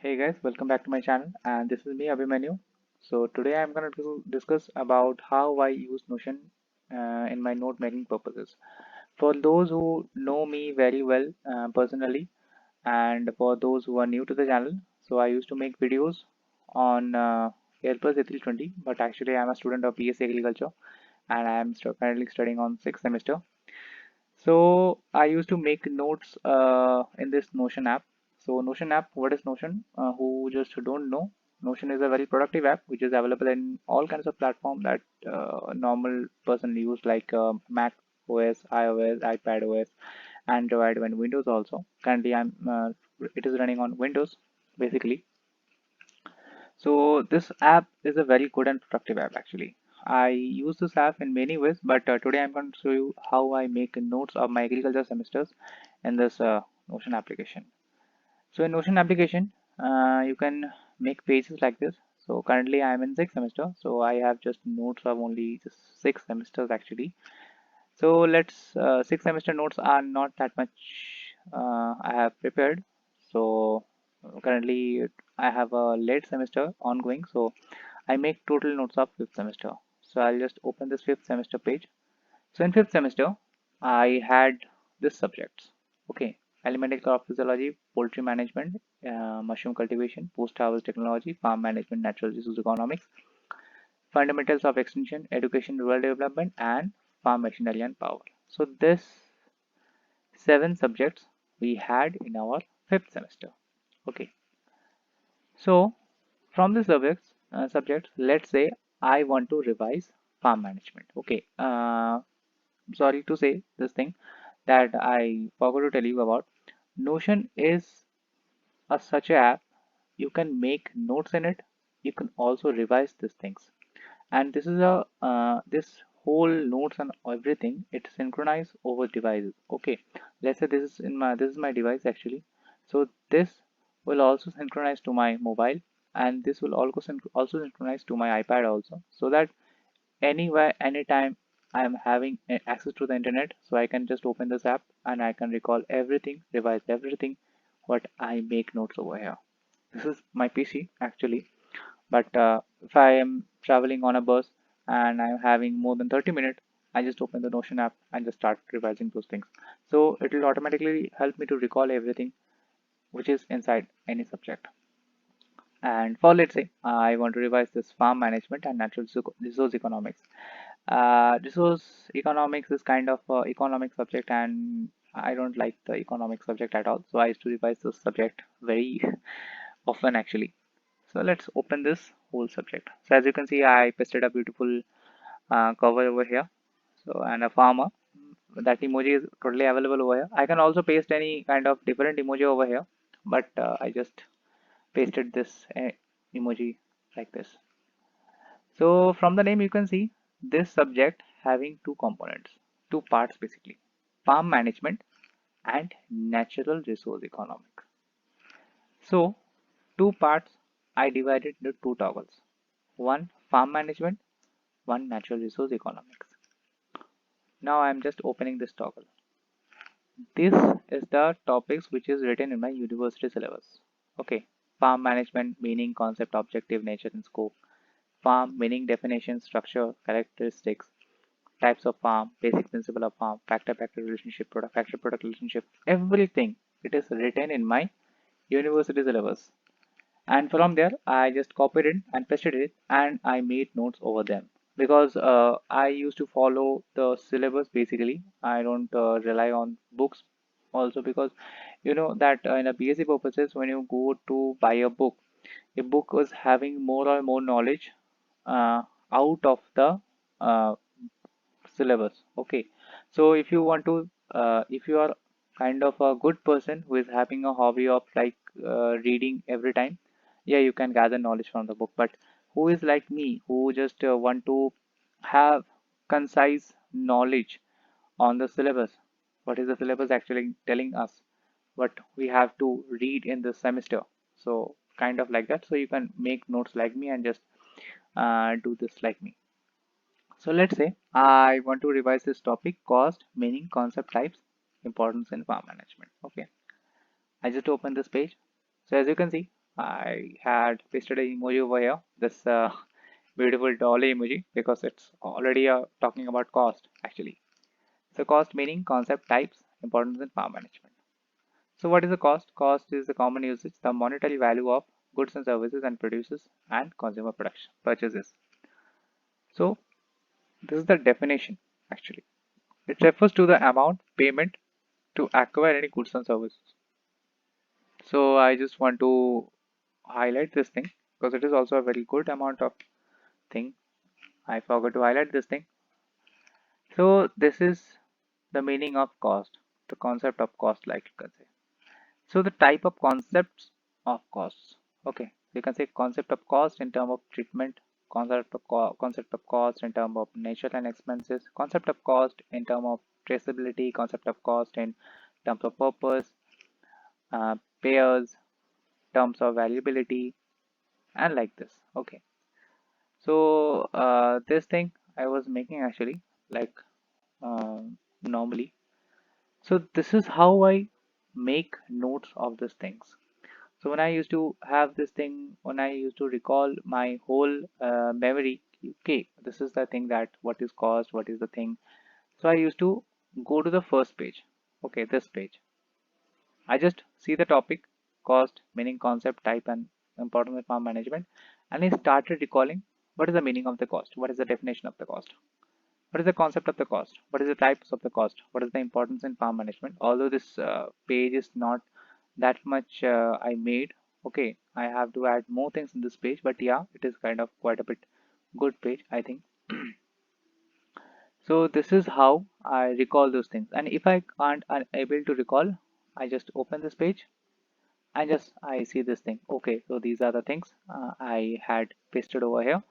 Hey guys, welcome back to my channel, and this is me Abhimanyu. So today I'm going to discuss about how I use Notion in my note making purposes. For those who know me very well personally, and for those who are new to the channel, so I used to make videos on Airbus A320, but actually I'm a student of BSc Agriculture, and I am currently studying on 6th semester. So I used to make notes in this Notion app. So Notion app, what is Notion? Who just don't know, Notion is a very productive app which is available in all kinds of platforms that a normal person use like Mac OS, iOS, iPad OS, Android, and Windows also. Currently, it is running on Windows basically. So this app is a very good and productive app actually. I use this app in many ways, but today I'm going to show you how I make notes of my agriculture semesters in this Notion application. So in Notion application, you can make pages like this. So currently I'm in sixth semester, so I have just notes of only just 6 semesters actually. So let's 6 semester notes are not that much I have prepared. So currently I have a late semester ongoing, so I make total notes of fifth semester. So I'll just open this fifth semester page. So in fifth semester, I had this subjects. Okay, elemental crop physiology, poultry management, mushroom cultivation, post-harvest technology, farm management, natural resource economics, fundamentals of extension, education, rural development, and farm machinery and power. So this 7 subjects we had in our fifth semester. Okay, so from the subjects, let's say I want to revise farm management. Okay, sorry to say this thing that I forgot to tell you about. Notion is such a app. You can make notes in it. You can also revise these things. And this is a this whole notes and everything. It synchronized over devices. Okay, let's say this is my device actually. So this will also synchronize to my mobile, and this will also synchronize to my iPad also, so that anywhere, anytime I am having access to the internet, so I can just open this app and I can recall everything, revise everything what I make notes over here. This is my PC actually, but if I am traveling on a bus and I'm having more than 30 minutes, I just open the Notion app and just start revising those things. So it will automatically help me to recall everything which is inside any subject. And for let's say I want to revise this farm management and natural resource economics. Resource economics is kind of economic subject, and I don't like the economic subject at all. So I used to revise this subject very often actually. So let's open this whole subject. So as you can see, I pasted a beautiful cover over here. So and a farmer. That emoji is totally available over here. I can also paste any kind of different emoji over here, but I just pasted this emoji like this. So from the name you can see this subject having two components, two parts basically, farm management and natural resource economics. So two parts I divided into two toggles, one farm management, one natural resource economics. Now I am just opening this toggle. This is the topics which is written in my university syllabus. Okay, farm management meaning, concept, objective, nature and scope. Farm meaning, definition, structure, characteristics, types of farm, basic principle of farm, factor-factor relationship, product factor-product relationship, everything. It is written in my university syllabus. And from there, I just copied it and pasted it, and I made notes over them. Because I used to follow the syllabus basically. I don't rely on books also, because you know that in a BSc purposes, when you go to buy a book was having more or more knowledge uh, out of the uh, syllabus. Okay, so if you want to if you are kind of a good person who is having a hobby of like reading every time, yeah, you can gather knowledge from the book. But who is like me, who just want to have concise knowledge on the syllabus, what is the syllabus actually telling us, what we have to read in this semester, so kind of like that. So you can make notes like me and just do this like me. So let's say I want to revise this topic, cost, meaning, concept types, importance in farm management. Okay, I just open this page. So as you can see, I had pasted an emoji over here, this beautiful dolly emoji, because it's already talking about cost actually. So cost meaning concept, types, importance in farm management. So what is the cost? Cost is the common usage, the monetary value of goods and services and produces and consumer production purchases. So this is the definition actually. It refers to the amount payment to acquire any goods and services. So I just want to highlight this thing because it is also a very good amount of thing. I forgot to highlight this thing. So this is the meaning of cost, the concept of cost, like you can say. So the type of concepts of costs. Okay, you can say concept of cost in term of treatment, concept of cost in term of nature and expenses, concept of cost in term of traceability, concept of cost in terms of purpose, payers, terms of valuability, and like this. Okay, so this thing I was making actually like normally. So this is how I make notes of these things. So when I used to have this thing, when I used to recall my whole memory, okay, this is the thing that what is cost, what is the thing. So I used to go to the first page. Okay, this page. I just see the topic, cost, meaning, concept, type, and importance of farm management, and I started recalling what is the meaning of the cost, what is the definition of the cost, what is the concept of the cost, what is the types of the cost, what is the importance in farm management. Although this page is not that much I made, okay, I have to add more things in this page, but yeah, it is kind of quite a bit good page, I think. So this is how I recall those things, and if I can't unable to recall, I just open this page. I see this thing. Okay, so these are the things I had pasted over here,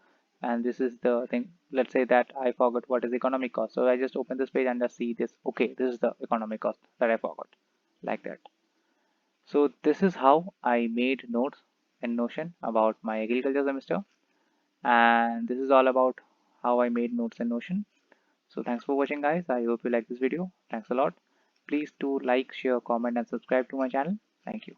and this is the thing. Let's say that I forgot what is economic cost. So I just open this page and just see this. Okay, this is the economic cost that I forgot, like that. So this is how I made notes in Notion about my agriculture semester, and this is all about how I made notes in Notion. So thanks for watching, guys. I hope you like this video. Thanks a lot. Please do like, share, comment, and subscribe to my channel. Thank you.